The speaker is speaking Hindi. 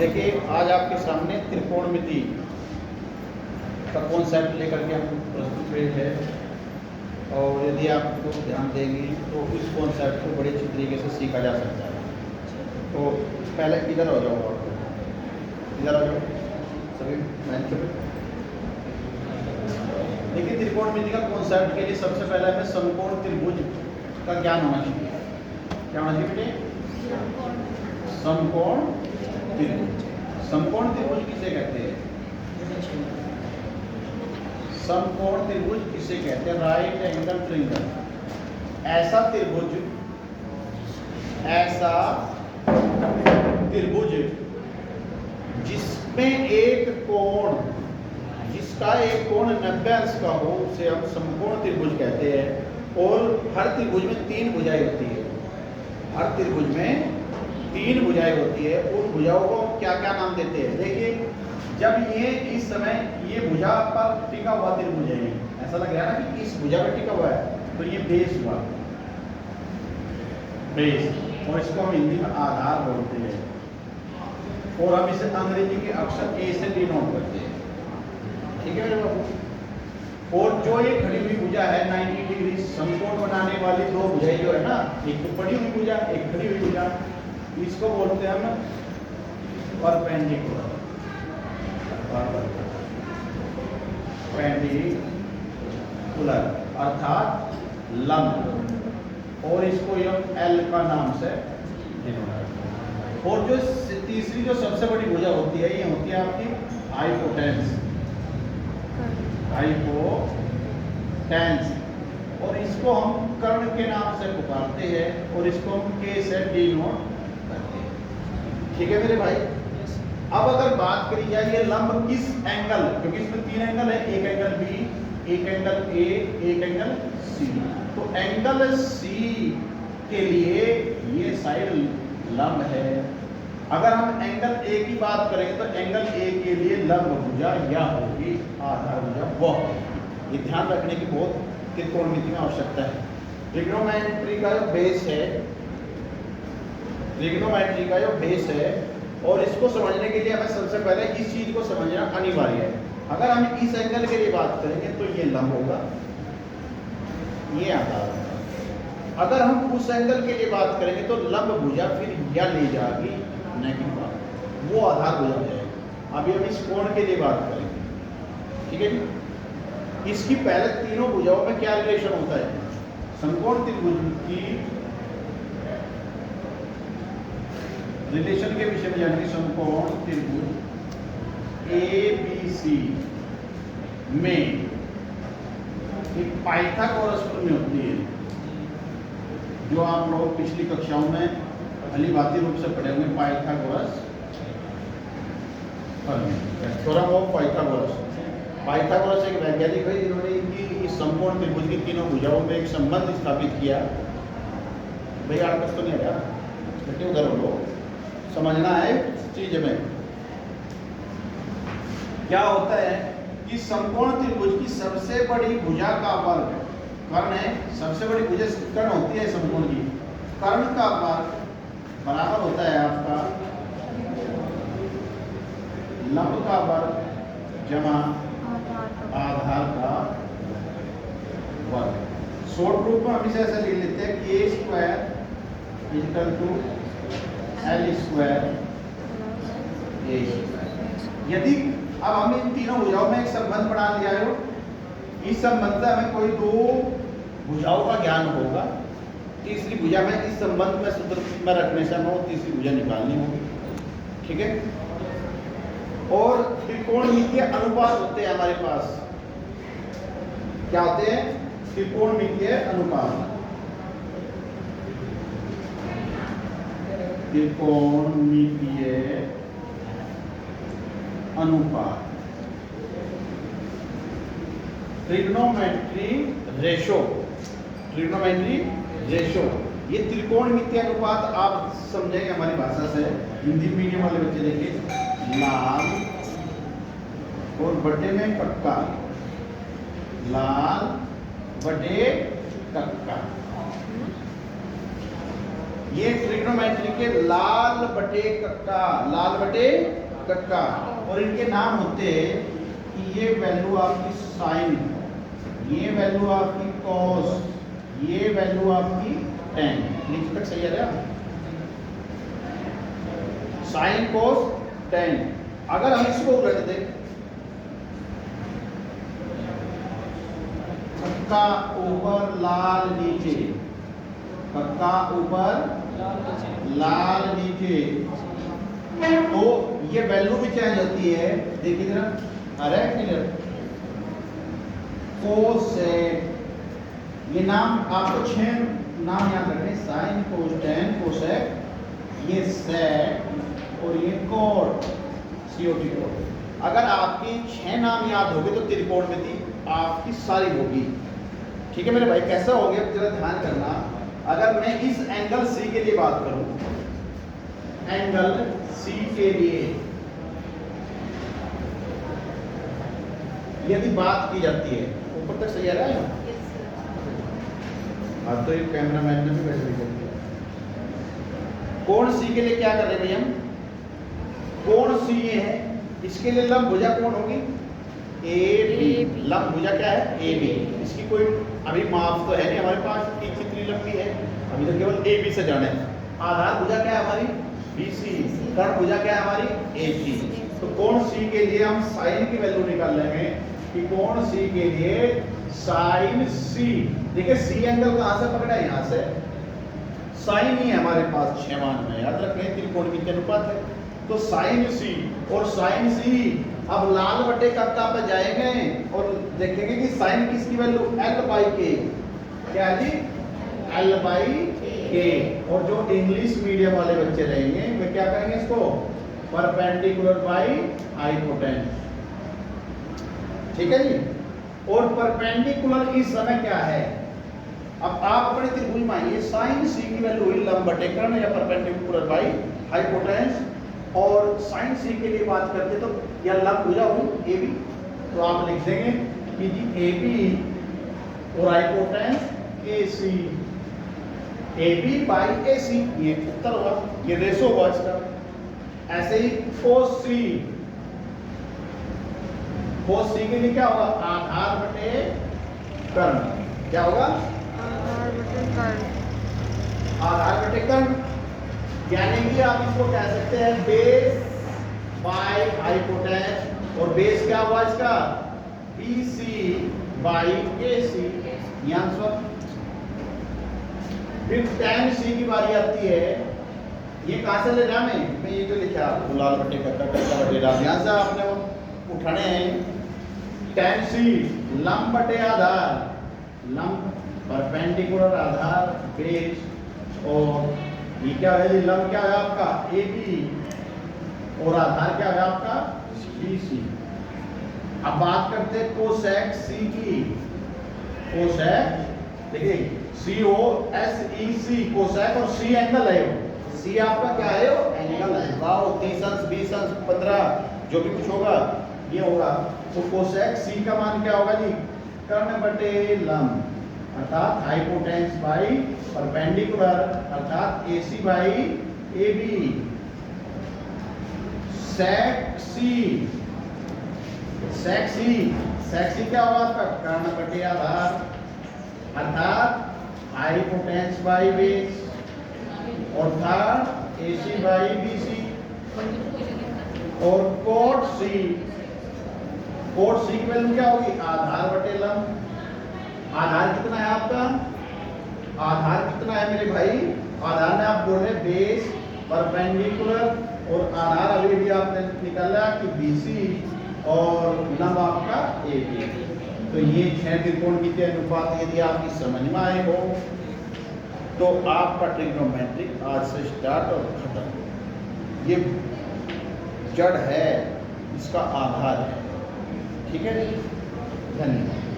देखिए आज आपके सामने त्रिकोणमिति का कॉन्सेप्ट लेकर के हम प्रस्तुत हुए हैं और यदि आप लोग ध्यान देंगे तो इस कॉन्सेप्ट को बड़े अच्छी तरीके से सीखा जा सकता है। तो पहले इधर हो जाओ, इधर आ जाओ सभी बेंच पे। देखिए त्रिकोणमिति का कॉन्सेप्ट के लिए सबसे पहले हमें समकोण त्रिभुज का ज्ञान होना चाहिए। क्या होना चाहिए बेटे? समकोण त्रिभुज। समकोण त्रिभुज किसे कहते हैं? समकोण त्रिभुज किसे कहते हैं? Right angle triangle. ऐसा त्रिभुज जिसमें एक कोण, जिसका एक कोण 90 अंश का हो उसे हम समकोण त्रिभुज कहते हैं। और हर त्रिभुज में 3 भुजाएं होती है। हर त्रिभुज में 3 भुजाएं होती है। उन भुजाओं को क्या क्या नाम देते हैं? देखिए जब ये इस समय ये भुजा पर टिका हुआ त्रिभुज है, ऐसा लग रहा है ना कि इस भुजा पर टिका हुआ है, तो ये बेस हुआ, बेस। और इसको हम हिंदी में आधार बोलते हैं और हम इसे अंग्रेजी के अक्षर ए से डिनोट करते हैं। ठीक है मेरे बाबू। और जो ये खड़ी हुई भुजा है 90 डिग्री समकोण बनाने वाली 2 भुजाएं जो है ना, एक तो पड़ी हुई भुजा, एक खड़ी हुई भुजा, इसको बोलते हैं हम परपेंडिकुलर। पेंडिकुलर अर्थात लंब, और इसको हम एल का नाम से डिनोट करते हैं। और जो तीसरी जो सबसे बड़ी भुजा होती है ये होती है आपकी हाइपोटेन्स, हाइपोटेन्स, और इसको हम कर्ण के नाम से पुकारते हैं और इसको हम के से डिनोट करते हैं। ठीक है मेरे भाई। अब अगर बात करी जाए ये लंब किस एंगल, क्योंकि इसमें 3 एंगल है, एक एंगल बी, एक एंगल ए, एक एंगल सी, तो एंगल सी के लिए ये साइड लंब है। अगर हम एंगल ए की बात करेंगे तो एंगल ए के लिए लंब भुजा या होगी आधार भुजा वो। ये ध्यान रखने की बहुत त्रिकोणमिति में आवश्यकता है। ट्रिग्नोमेट्री का जो बेस है, ट्रिग्नोमेट्री का जो बेस है, और इसको समझने के लिए हमें सबसे पहले इस चीज को समझना अनिवार्य है। अगर हम इस एंगल के लिए बात करेंगे तो ये लंब होगा, ये आधार होगा। अगर हम उस एंगल के लिए बात करेंगे तो लंब भुजा फिर या ले जाएगी नेगेटिव बात, वो आधार भुजा हो जाएगी। अभी हम इस कोण के लिए बात करेंगे। ठीक है जी। इसकी पहले तीनों भुजाओं में क्या रिलेशन होता है? समकोण त्रिभुज की रिलेशन के विषय में जानेंगे। समकोण त्रिभुज ए बी सी में एक पाइथागोरस प्रमेय होती है, जो आप लोग पिछली कक्षाओं में भलीभांति रूप से पढ़े होंगे। पाइथागोरस प्रमेय, थ्योरम ऑफ पाइथागोरस। पाइथागोरस एक वैज्ञानिक है जिन्होंने इस समकोण त्रिभुज की तीनों भुजाओं में एक संबंध स्थापित किया। भैया आपस तो नहीं आया बेटे, उधर हो, समझना है चीज में क्या होता है कि समकोण त्रिभुज की सबसे बड़ी भुजा का वर्ग कर्ण है। सबसे बड़ी भुजा कर्ण होती है समकोण की। कर्ण का वर्ग बराबर होता है आपका लंब का वर्ग जमा आधार का वर्ग। शॉर्ट रूप में हम इसे ऐसे लिख लेते हैं K square equal to L square A square. यदि अब हम इन तीनों भुजाओं में एक संबंध बना लिया है, इस संबंध से हमें कोई 2 भुजाओं का ज्ञान होगा, तीसरी भुजा में इस संबंध में सूत्र में रखने से हमें वो तीसरी भुजा निकालनी होगी। ठीक है। और त्रिकोणमितीय अनुपात होते हैं हमारे पास। क्या होते हैं? त्रिकोणमितीय अनुपात। त्रिकोणमितीय अनुपात, ट्रिग्नोमेट्री रेशो, ट्रिग्नोमेट्री रेशो। ये त्रिकोणमितीय अनुपात आप समझेंगे हमारी भाषा से। हिंदी मीडियम वाले बच्चे देखिए, लाल और बटे में कक्का, लाल बटे कक्का। ये ट्रिग्नोमेट्री के लाल बटे कक्का, लाल बटे कक्का, और इनके नाम होते हैं कि ये वैल्यू आपकी साइन, ये वैल्यू आपकी कॉस, ये वैल्यू आपकी टेन। नीचे तक सही आ रहा? Sine cos tan. अगर हम इसको उलट दें, कक्का ऊपर लाल नीचे, कक्का ऊपर लाल नीचे, तो ये वैल्यू भी चेंज होती है। देखिए जरा, आ रहा है क्लियर? कोसेक, ये नाम आपको 6 नाम याद रखने, साइन कोस टेन कोसेक, ये सेक और ये कोट, सीओटी कोट। अगर आपकी 6 नाम याद होंगे तो त्रिकोणमिति आपकी सारी होगी। ठीक है मेरे भाई, कैसा हो गया जरा ध्यान करना। अगर मैं इस एंगल सी के लिए बात करूं, एंगल सी के लिए यदि बात की जाती है, ऊपर तक सही आ रहा है? अब तो ये कैमरा मैन ने भी वैसे कर दिया। कोण सी के लिए क्या कर रहे हैं भाई हम? कोण सी ये है, इसके लिए लंब भुजा कौन होगी? A B. लंब भुजा क्या है? A B. इसकी कोई अभी माप तो है नहीं हमारे पास कि कितनी लंबी है, अभी तो केवल ए बी से जाने। आधार भुजा क्या है हमारी? B C. कर्ण भुजा क्या है हमारी? ए सी। तो कोण सी के लिए हम साइन की वैल्यू निकाल लेंगे कि कोण सी के लिए साइन सी। देखिए सी एंगल कहां से पकड़ा है? यहां से। साइन ही है हमारे पास 6 मान में, याद रखें त्रिकोणमिति अनुपात है। तो साइन सी और साइन सी, अब लाल बटे कक्का पे जाएंगे और देखेंगे कि साइन किसकी वैल्यू? एल बाई के। क्या है जी? एल बाई के। और जो इंग्लिश मीडियम वाले बच्चे रहेंगे वे क्या करेंगे इसको? Perpendicular by hypotenuse. ठीक है जी। और परपेंडिकुलर इस समय क्या है? अब आप अपने त्रिभुज में आइए, साइन सी की वैल्यू हुई लंब बटे कर्ण या परपेंडिकुलर बाई हाइपोटेन्यूस, और साइन सी के लिए बात करते तो या लंब भुजा हुई ए बी, तो आप लिख देंगे कि जी ए बी और hypotenuse A C, A B by A C, ये उत्तर होगा, ये रेशो होगा इसका। ऐसे ही कोस सी, कोस सी के लिए क्या होगा? आधार बटे कर्ण। क्या होगा? आधार बटे कर्ण। आधार बटे कर्ण, यानी कि आप इसको कह सकते हैं बेस बाय हाइपोटेन्यूस, और बेस क्या हुआ इसका? BC by AC। आंसर। फिर tan C की बारी आती है, ये कहां से ले रहा मैं ये जो लिखा लाल बटे कक्का कक्का बटे डाल, यहां से आपने उठाने हैं। tan C लंब बटे आधार, लंब परपेंडिकुलर आधार बेस, और ये क्या है? लंब क्या है आपका? AB, और आधार क्या है आपका? BC। अब बात करते हैं कोसेक C की। कोसेक देखिए COSEC, कोसेक और C एंगल है। C आपका क्या है? एंगल है। वाओ, 30 अंश 20 अंश 15 जो भी कुछ होगा ये होगा। तो कोसेक C का मान क्या होगा जी? कर्ण बटे लंब, अर्थात हाइपोटेन्यूस बाई परपेंडिकुलर, अर्थात AC बाई AB। सेक सी, सेक सी, सेक सी क्या होगा आपका? कर्ण बटे आधार, अर्थात हाइपोटेन्यूस बाई बेस, और थर्ड AC बाई BC। और कोट सी, कोट सी की वैल्यू क्या होगी? आधार बटे लंब। आधार कितना है आपका? आधार कितना है मेरे भाई? आधार में आप बोल रहे बेस परपेंडिकुलर, और आधार अभी भी आपने निकाला कि BC, और लंब आपका AB। तो ये 6 त्रिकोणमितीय अनुपात यदि आपकी समझ में आए हो तो आपका ट्रिग्नोमेट्रिक आज से स्टार्ट और खत्म। ये जड़ है, इसका आधार है। ठीक है, धन्यवाद।